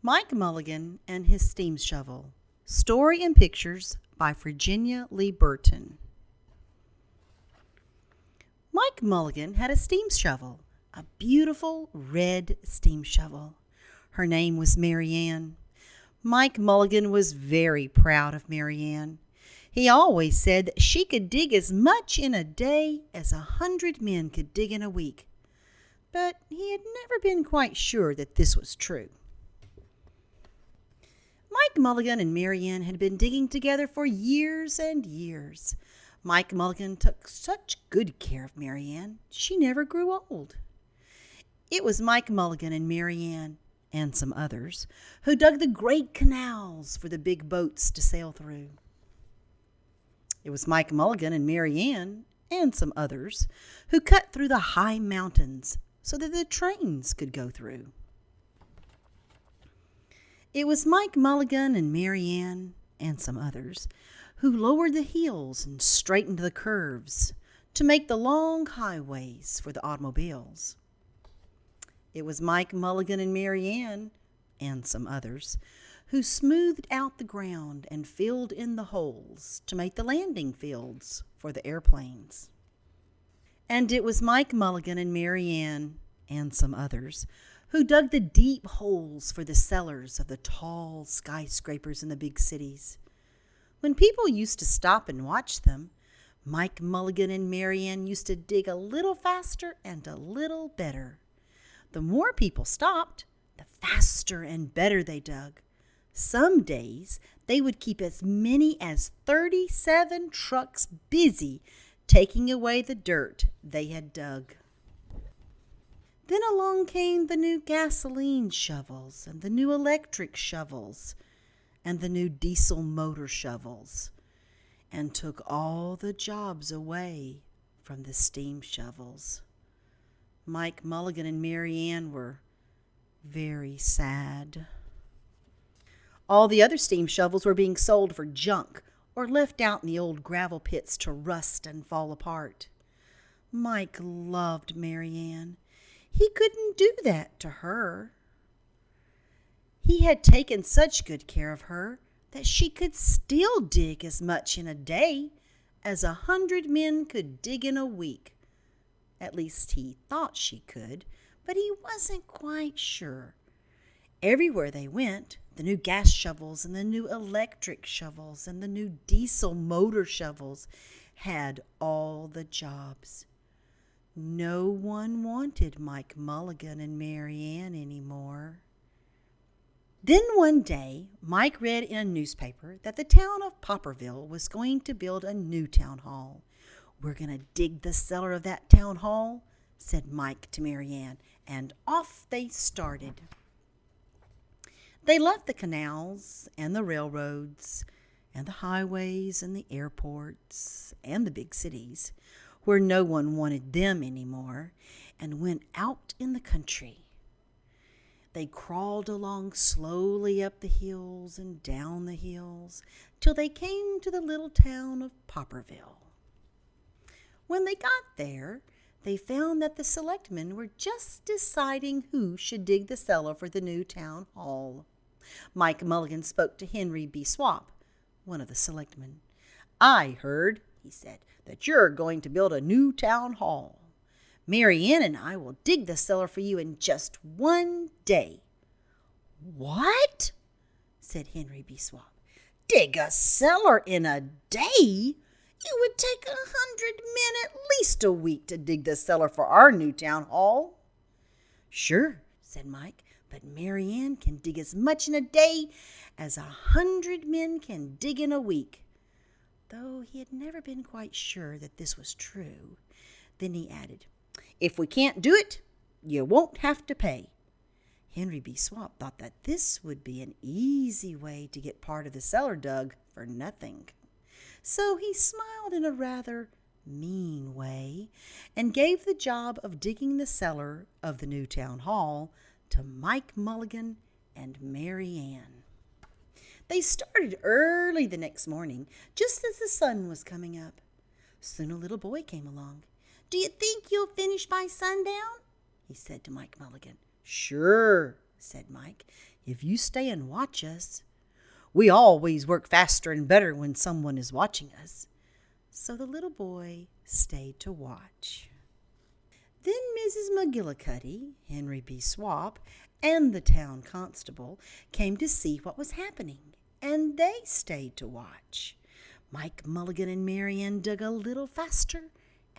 Mike Mulligan and His Steam Shovel. Story and pictures by Virginia Lee Burton. Mike Mulligan had a steam shovel, a beautiful red steam shovel. Her name was Mary Ann. Mike Mulligan was very proud of Mary Ann. He always said that she could dig as much in a day as 100 men could dig in a week. But he had never been quite sure that this was true. Mike Mulligan and Mary Ann had been digging together for years and years. Mike Mulligan took such good care of Mary Ann, she never grew old. It was Mike Mulligan and Mary Ann, and some others, who dug the great canals for the big boats to sail through. It was Mike Mulligan and Mary Ann, and some others, who cut through the high mountains so that the trains could go through. It was Mike Mulligan and Mary Ann, and some others, who lowered the hills and straightened the curves to make the long highways for the automobiles. It was Mike Mulligan and Mary Ann, and some others, who smoothed out the ground and filled in the holes to make the landing fields for the airplanes. And it was Mike Mulligan and Mary Ann, and some others, who dug the deep holes for the cellars of the tall skyscrapers in the big cities. When people used to stop and watch them, Mike Mulligan and Mary Ann used to dig a little faster and a little better. The more people stopped, the faster and better they dug. Some days they would keep as many as 37 trucks busy taking away the dirt they had dug. Then along came the new gasoline shovels and the new electric shovels and the new diesel motor shovels, and took all the jobs away from the steam shovels. Mike Mulligan and Mary Ann were very sad. All the other steam shovels were being sold for junk or left out in the old gravel pits to rust and fall apart. Mike loved Mary Ann. He couldn't do that to her. He had taken such good care of her that she could still dig as much in a day as 100 men could dig in a week. At least he thought she could, but he wasn't quite sure. Everywhere they went, the new gas shovels and the new electric shovels and the new diesel motor shovels had all the jobs. No one wanted Mike Mulligan and Mary Ann anymore. Then one day, Mike read in a newspaper that the town of Popperville was going to build a new town hall. "We're going to dig the cellar of that town hall," said Mike to Mary Ann, and off they started. They left the canals and the railroads and the highways and the airports and the big cities, where no one wanted them anymore, and went out in the country. They crawled along slowly up the hills and down the hills till they came to the little town of Popperville. When they got there, they found that the selectmen were just deciding who should dig the cellar for the new town hall. Mike Mulligan spoke to Henry B. Swap, one of the selectmen. "I heard," he said, "that you're going to build a new town hall. Mary Ann and I will dig the cellar for you in just one day." "What?" said Henry B. Swap. "Dig a cellar in a day? It would take 100 men at least a week to dig the cellar for our new town hall." "Sure," said Mike, "but Mary Ann can dig as much in a day as 100 men can dig in a week." Though he had never been quite sure that this was true. Then he added, "If we can't do it, you won't have to pay." Henry B. Swap thought that this would be an easy way to get part of the cellar dug for nothing. So he smiled in a rather mean way and gave the job of digging the cellar of the new town hall to Mike Mulligan and Mary Ann. They started early the next morning, just as the sun was coming up. Soon a little boy came along. "Do you think you'll finish by sundown?" he said to Mike Mulligan. "Sure," said Mike. if you stay and watch us. We always work faster and better when someone is watching us." So the little boy stayed to watch. Then Mrs. McGillicuddy, Henry B. Swap, and the town constable came to see what was happening, and they stayed to watch. Mike Mulligan and Mary Ann dug a little faster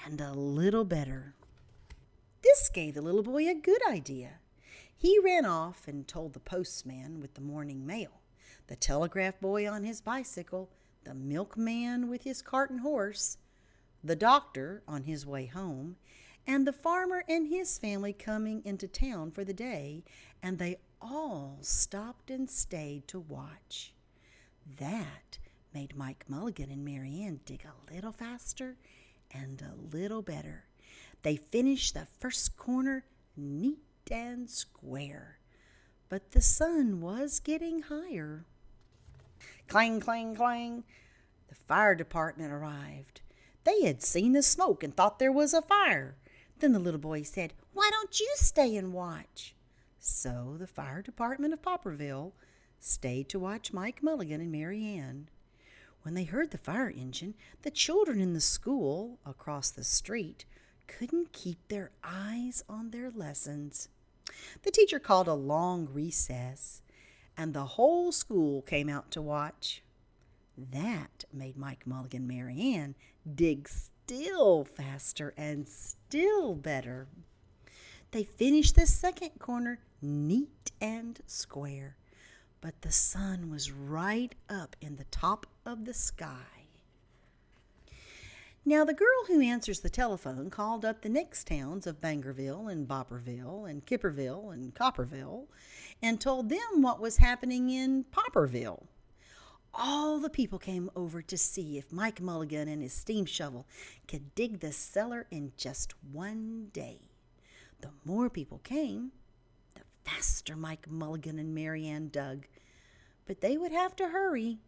and a little better. This gave the little boy a good idea. He ran off and told the postman with the morning mail, the telegraph boy on his bicycle, the milkman with his cart and horse, the doctor on his way home, and the farmer and his family coming into town for the day, and they all stopped and stayed to watch. That made Mike Mulligan and Mary Ann dig a little faster and a little better. They finished the first corner neat and square, but the sun was getting higher. Clang, clang, clang. The fire department arrived. They had seen the smoke and thought there was a fire. Then the little boy said, "Why don't you stay and watch?" So the fire department of Popperville stayed to watch Mike Mulligan and Mary Ann. When they heard the fire engine, the children in the school across the street couldn't keep their eyes on their lessons. The teacher called a long recess, and the whole school came out to watch. That made Mike Mulligan and Mary Ann dig still faster and still better. They finished the second corner neat and square, but the sun was right up in the top of the sky. Now the girl who answers the telephone called up the next towns of Bangerville and Bopperville and Kipperville and Copperville and told them what was happening in Popperville. All the people came over to see if Mike Mulligan and his steam shovel could dig the cellar in just one day. The more people came, the faster Mike Mulligan and Mary Ann dug. But they would have to hurry.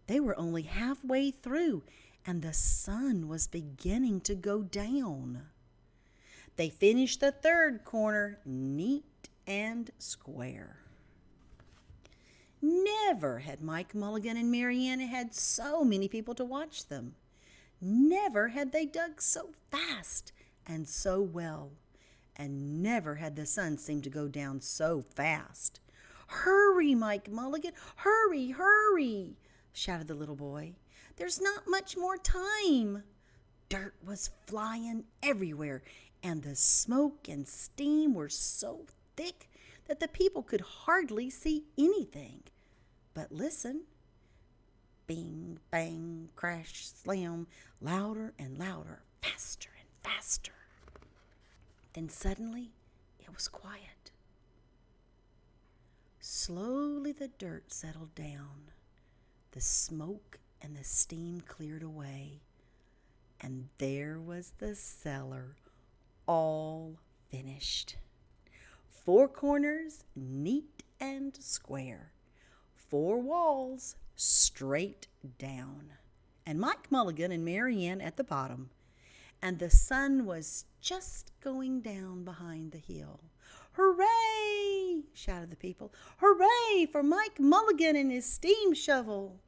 They were only halfway through, and the sun was beginning to go down. They finished the third corner neat and square. Never had Mike Mulligan and Mary Ann had so many people to watch them. Never had they dug so fast and so well. And never had the sun seemed to go down so fast. "Hurry, Mike Mulligan, hurry, hurry," shouted the little boy. "There's not much more time." Dirt was flying everywhere, and the smoke and steam were so thick that the people could hardly see anything. But listen. Bing, bang, crash, slam, louder and louder, faster and faster. Then suddenly it was quiet. Slowly the dirt settled down. The smoke and the steam cleared away, and there was the cellar, all finished. 4 corners, neat and square. 4 walls, straight down. And Mike Mulligan and Mary Ann at the bottom. And the sun was just going down behind the hill. "Hooray!" shouted the people. "Hooray for Mike Mulligan and his steam shovel!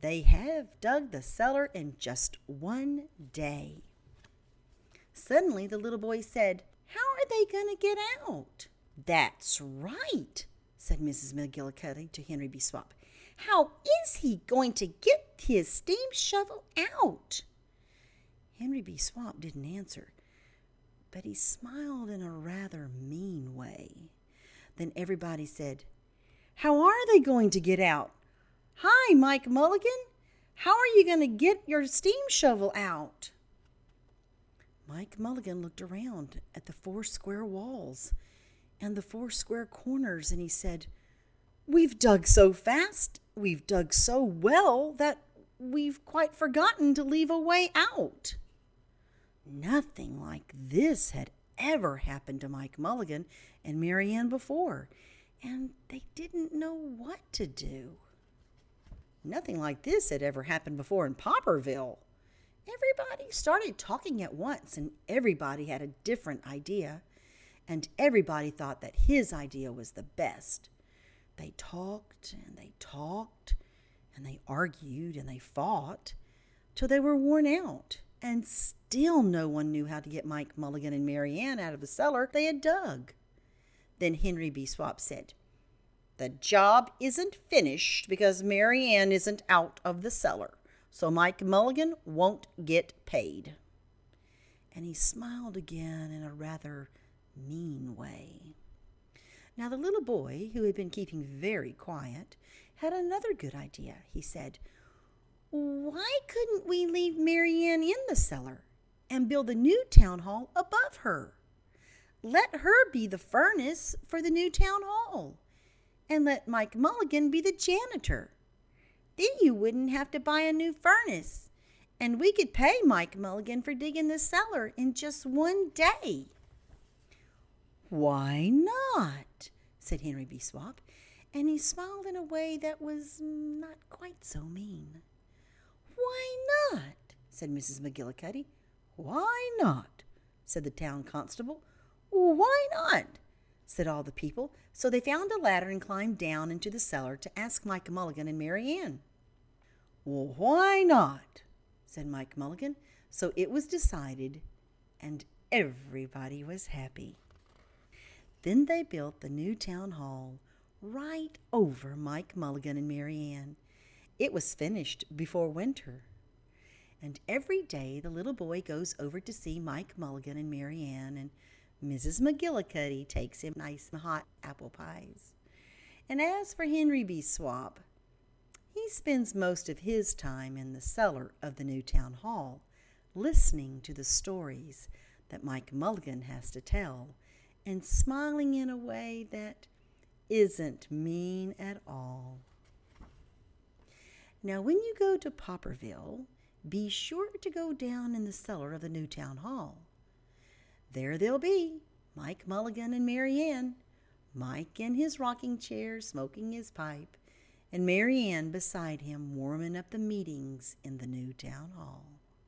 They have dug the cellar in just one day." Suddenly the little boy said, "How are they going to get out?" "That's right," said Mrs. McGillicuddy to Henry B. Swap. "How is he going to get his steam shovel out?" Henry B. Swap didn't answer, but he smiled in a rather mean way. Then everybody said, "How are they going to get out? Hi, Mike Mulligan. How are you going to get your steam shovel out?" Mike Mulligan looked around at the 4 square walls and the 4 square corners, and he said, "We've dug so fast, we've dug so well, that we've quite forgotten to leave a way out." Nothing like this had ever happened to Mike Mulligan and Mary Ann before, and they didn't know what to do. Nothing like this had ever happened before in Popperville. Everybody started talking at once, and everybody had a different idea, and everybody thought that his idea was the best. They talked and they talked, and they argued and they fought till they were worn out, and still no one knew how to get Mike Mulligan and Mary Ann out of the cellar they had dug. Then Henry B. Swap said, "The job isn't finished because Mary Ann isn't out of the cellar, so Mike Mulligan won't get paid." And he smiled again in a rather mean way. Now the little boy, who had been keeping very quiet, had another good idea. He said, "Why couldn't we leave Mary Ann in the cellar and build a new town hall above her? Let her be the furnace for the new town hall, and let Mike Mulligan be the janitor. Then you wouldn't have to buy a new furnace, and we could pay Mike Mulligan for digging the cellar in just one day." "Why not?" said Henry B. Swap, and he smiled in a way that was not quite so mean. "Why not?" said Mrs. McGillicuddy. "Why not?" said the town constable. "Why not?" said all the people. So they found a ladder and climbed down into the cellar to ask Mike Mulligan and Mary Ann. "Well, why not?" said Mike Mulligan. So it was decided, and everybody was happy. Then they built the new town hall right over Mike Mulligan and Mary Ann. It was finished before winter. And every day the little boy goes over to see Mike Mulligan and Mary Ann, and Mrs. McGillicuddy takes him nice and hot apple pies. And as for Henry B. Swap, he spends most of his time in the cellar of the new town hall, listening to the stories that Mike Mulligan has to tell, and smiling in a way that isn't mean at all. Now, when you go to Popperville, be sure to go down in the cellar of the new town hall. There they'll be, Mike Mulligan and Mary Ann, Mike in his rocking chair smoking his pipe, and Mary Ann beside him warming up the meetings in the new town hall.